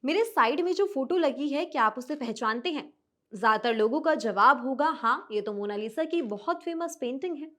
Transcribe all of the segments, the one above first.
मेरे साइड में जो फोटो लगी है, क्या आप उसे पहचानते हैं? ज्यादातर लोगों का जवाब होगा हाँ, ये तो मोनालिसा की बहुत फेमस पेंटिंग है।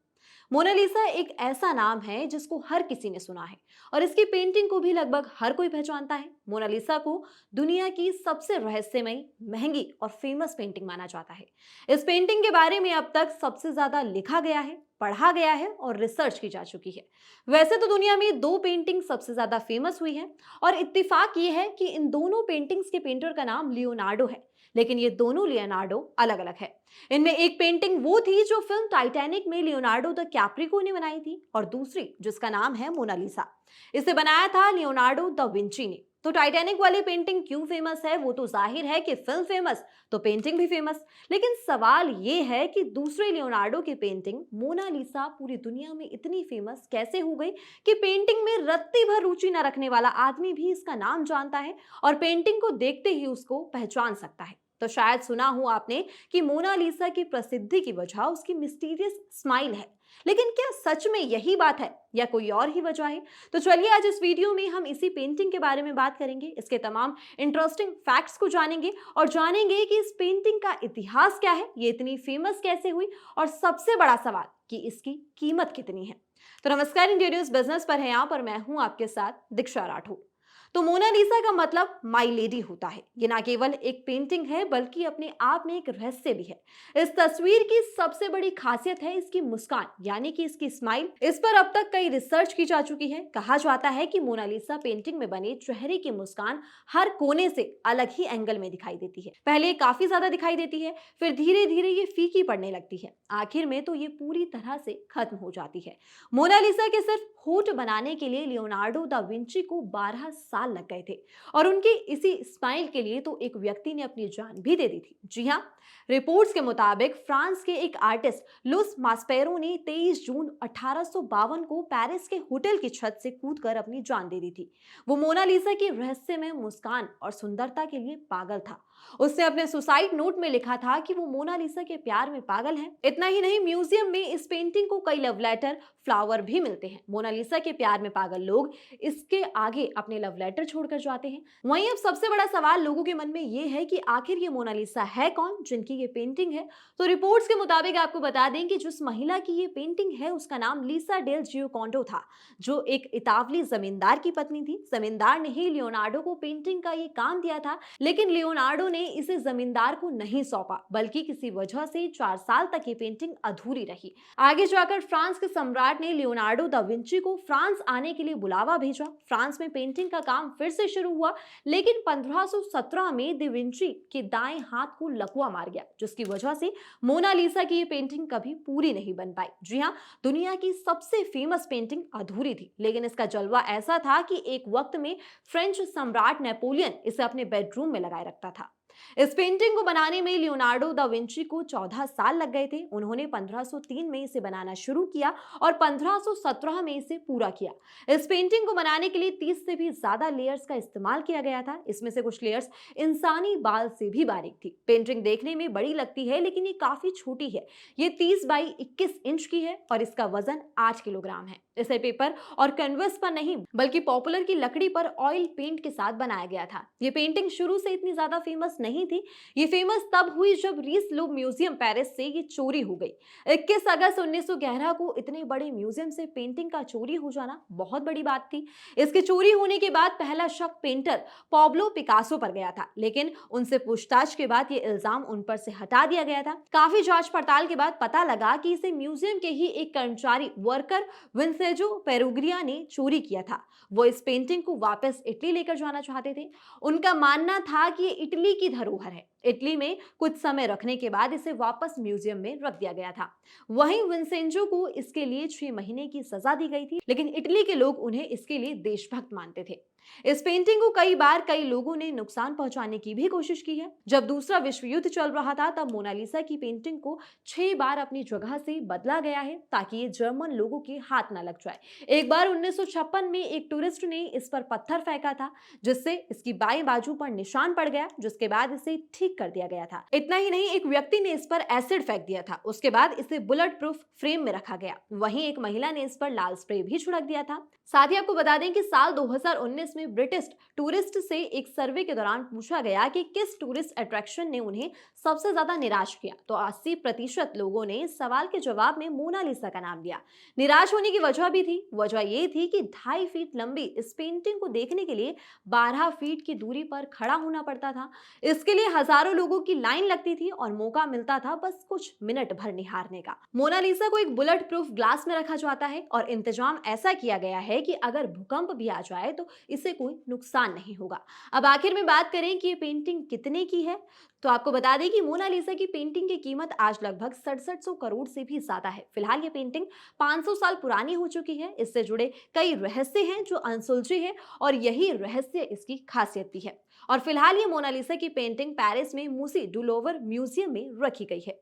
मोनालिसा एक ऐसा नाम है जिसको हर किसी ने सुना है और इसकी पेंटिंग को भी लगभग हर कोई पहचानता है। मोनालिसा को दुनिया की सबसे रहस्यमयी, महंगी और फेमस पेंटिंग माना जाता है। इस पेंटिंग के बारे में अब तक सबसे ज्यादा लिखा गया है, पढ़ा गया है और रिसर्च की जा चुकी है। वैसे तो दुनिया में दो पेंटिंग सबसे ज्यादा फेमस हुई है और इत्तेफाक ये है कि इन दोनों पेंटिंग्स के पेंटर का नाम लियोनार्डो है, लेकिन ये दोनों लियोनार्डो अलग अलग है। इनमें एक पेंटिंग वो थी जो फिल्म टाइटैनिक में लियोनार्डो द कैप्रिको ने बनाई थी और दूसरी जिसका नाम है मोनालिसा, इसे बनाया था लियोनार्डो द विंची ने। तो टाइटैनिक वाली पेंटिंग क्यों फेमस है, वो तो जाहिर है कि फिल्म फेमस तो पेंटिंग भी फेमस। लेकिन सवाल ये है कि दूसरे लियोनार्डो की पेंटिंग मोनालिसा पूरी दुनिया में इतनी फेमस कैसे हो गई कि पेंटिंग में रत्ती भर रुचि न रखने वाला आदमी भी इसका नाम जानता है और पेंटिंग को देखते ही उसको पहचान सकता है। तो शायद सुना हो आपने कि मोनालिसा की प्रसिद्धि की वजह उसकी मिस्टीरियस स्माइल है। लेकिन क्या सच में यही बात है या कोई और ही वजह है? तो चलिए आज इस वीडियो में हम इसी पेंटिंग के बारे में बात करेंगे, इसके तमाम इंटरेस्टिंग फैक्ट्स को जानेंगे और जानेंगे कि इस पेंटिंग का इतिहास क्या है, ये इतनी फेमस कैसे हुई और सबसे बड़ा सवाल कि इसकी कीमत कितनी है। तो नमस्कार, इंडिया न्यूज बिजनेस पर है आप और मैं हूं आपके साथ दीक्षा राठौर। तो मोनालिसा का मतलब माई लेडी होता है। ये ना केवल एक पेंटिंग है बल्कि अपने आप में एक रहस्य भी है। इस तस्वीर की सबसे बड़ी खासियत है इसकी मुस्कान, यानी कि इसकी स्माइल। इस पर अब तक कई रिसर्च की जा चुकी है। कहा जाता है कि मोनालिसा पेंटिंग में बने चेहरे की मुस्कान हर कोने से अलग ही एंगल में दिखाई देती है। पहले काफी ज्यादा दिखाई देती है, फिर धीरे धीरे ये फीकी पड़ने लगती है, आखिर में तो ये पूरी तरह से खत्म हो जाती है। मोनालिसा के सिर्फ होठ बनाने के लिए लियोनार्डो दा विंची को 12 साल लग गए थे और उनकी इसी स्माइल के लिए तो एक व्यक्ति ने अपनी जान भी दे दी थी। जी हाँ, रिपोर्ट्स के मुताबिक फ्रांस के एक आर्टिस्ट लुस मास्पेरो ने 23 जून 1852 को पेरिस के होटल की छत से कूदकर अपनी जान दे दी थी। वो मोनालिसा की रहस्यमय मुस्कान और सुंदरता के लिए पागल था। उसने अपने सुसाइड नोट में लिखा था कि वो मोनालिसा के प्यार में पागल है। इतना ही नहीं, म्यूजियम में इस पेंटिंग को कई लव लेटर, फ्लावर भी मिलते हैं। मोनालिसा के प्यार में पागल लोग इसके आगे अपने लव लेटर छोड़कर जाते हैं। वहीं अब सबसे बड़ा सवाल लोगों के मन में ये है कि आखिर ये मोनालिसा है कौन जिनकी ये पेंटिंग है। तो रिपोर्ट्स के मुताबिक आपको बता दें कि जिस महिला की ये पेंटिंग है उसका नाम लीसा डेल जियोकॉन्डो था, जो एक इतावली जमींदार की पत्नी थी। जमींदार ने ही लियोनार्डो को पेंटिंग का ये काम दिया था, लेकिन लियोनार्डो ने इसे जमींदार को नहीं सौंपा, बल्कि किसी वजह से 4 साल तक ये पेंटिंग अधूरी रही। आगे जाकर फ्रांस के सम्राट ने लियोनार्डो दा विंची को फ्रांस आने के लिए बुलावा भेजा। फ्रांस में पेंटिंग का काम फिर से शुरू हुआ, लेकिन 1517 में दा विंची के दाएं हाथ को लकवा मार गया, जिसकी वजह से मोनालिसा की ये पेंटिंग कभी पूरी नहीं बन पाई। जी हाँ, दुनिया की सबसे फेमस पेंटिंग अधूरी थी, लेकिन इसका जलवा ऐसा था कि एक वक्त में फ्रेंच सम्राट नेपोलियन इसे अपने बेडरूम में लगाए रखता था। इस पेंटिंग को बनाने में लियोनार्डो दा विंची को 14 साल लग गए थे। उन्होंने 1503 में इसे बनाना शुरू किया और 1517 में इसे पूरा किया। इस पेंटिंग को बनाने के लिए 30 से भी ज्यादा लेयर्स का इस्तेमाल किया गया था। इसमें से कुछ लेयर्स इंसानी बाल से भी बारीक थी। पेंटिंग देखने में बड़ी लगती है, लेकिन ये काफी छोटी है। ये 30 बाई 21 इंच की है और इसका वजन 8 किलोग्राम है। इसे पेपर और कैनवस पर नहीं बल्कि पॉपुलर की लकड़ी पर ऑयल पेंट के साथ बनाया गया था। ये पेंटिंग शुरू से इतनी ज्यादा फेमस नहीं थी। ये फेमस तब हुई जब रीस लूव म्यूजियम पेरिस से ये चोरी हो गई। 21 अगस्त 1911 को इतने बड़े म्यूजियम से पेंटिंग का चोरी हो जाना बहुत बड़ी बात थी। इसके चोरी होने के बाद पहला शक पेंटर पाब्लो पिकासो पर गया था, लेकिन उनसे पूछताछ के बाद ये इल्जाम उन पर से हटा दिया गया था। काफी जांच पड़ताल के बाद पता लगा कि इसे म्यूजियम के ही एक कर्मचारी वर्कर विंसेजो पेरुग्रिया ने चोरी किया था। वो इस पेंटिंग को वापस इटली लेकर जाना चाहते थे। उनका मानना था कि ये इटली की धरोहर है। इटली में कुछ समय रखने के बाद इसे वापस म्यूजियम में रख दिया गया था। वहीं विंसेंजो को इसके लिए 6 महीने की सजा दी गई थी, लेकिन इटली के लोग उन्हें इसके लिए देशभक्त मानते थे। इस पेंटिंग को कई बार कई लोगों ने नुकसान पहुंचाने की भी कोशिश की है। जब दूसरा विश्व युद्ध चल रहा था तब मोनालिसा की पेंटिंग को 6 बार अपनी जगह से बदला गया है ताकि ये जर्मन लोगों के हाथ न लग जाए। एक बार 1956 में एक टूरिस्ट ने इस पर पत्थर फेंका था, जिससे इसकी बाएं बाजू पर निशान पड़ गया, जिसके बाद इसे ठीक ठीक कर दिया गया था। इतना ही नहीं, एक व्यक्ति ने इस पर एसिड फेंक दिया था। उसके बाद इसे बुलेट प्रूफ फ्रेम में रखा गया। वहीं एक महिला ने इस पर लाल स्प्रे भी छिड़क दिया था। साथ ही आपको बता दें कि साल 2019 में ब्रिटिश टूरिस्ट से एक सर्वे के दौरान पूछा गया कि किस टूरिस्ट अट्रैक्शन ने उन्हें सबसे ज्यादा निराश किया, तो 80% लोगों ने इस सवाल के जवाब में मोनालिसा का नाम लिया। निराश होने की वजह भी थी। वजह ये थी कि 2.5 फीट लंबी इस पेंटिंग को देखने के लिए 12 फीट की दूरी पर खड़ा होना पड़ता था। इसके लिए हजारों लोगों की लाइन लगती थी और मौका मिलता था बस कुछ मिनट भर निहारने का। मोनालिसा को एक बुलेट प्रूफ ग्लास में रखा जाता है और इंतजाम ऐसा किया गया है कि अगर भूकंप भी आ जाए तो इसे कोई नुकसान नहीं होगा। अब आखिर में बात करें कि ये पेंटिंग कितने की है, तो आपको बता दें कि मोनालिसा की पेंटिंग की कीमत आज लगभग 6700 करोड़ से भी ज्यादा है। फिलहाल ये पेंटिंग 500 साल पुरानी हो चुकी है। इससे जुड़े कई रहस्य हैं जो अनसुलझे हैं और यही रहस्य इसकी खासियत भी है। और फिलहाल ये मोनालिसा की पेंटिंग पेरिस में मूसी डू लोवर म्यूजियम में रखी गई है।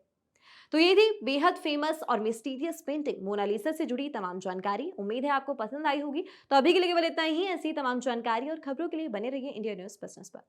तो ये थी बेहद फेमस और मिस्टीरियस पेंटिंग मोनालिसा से जुड़ी तमाम जानकारी। उम्मीद है आपको पसंद आई होगी। तो अभी के लिए केवल इतना ही। ऐसी तमाम जानकारी और खबरों के लिए बने रहिए इंडिया न्यूज बिजनेस पर।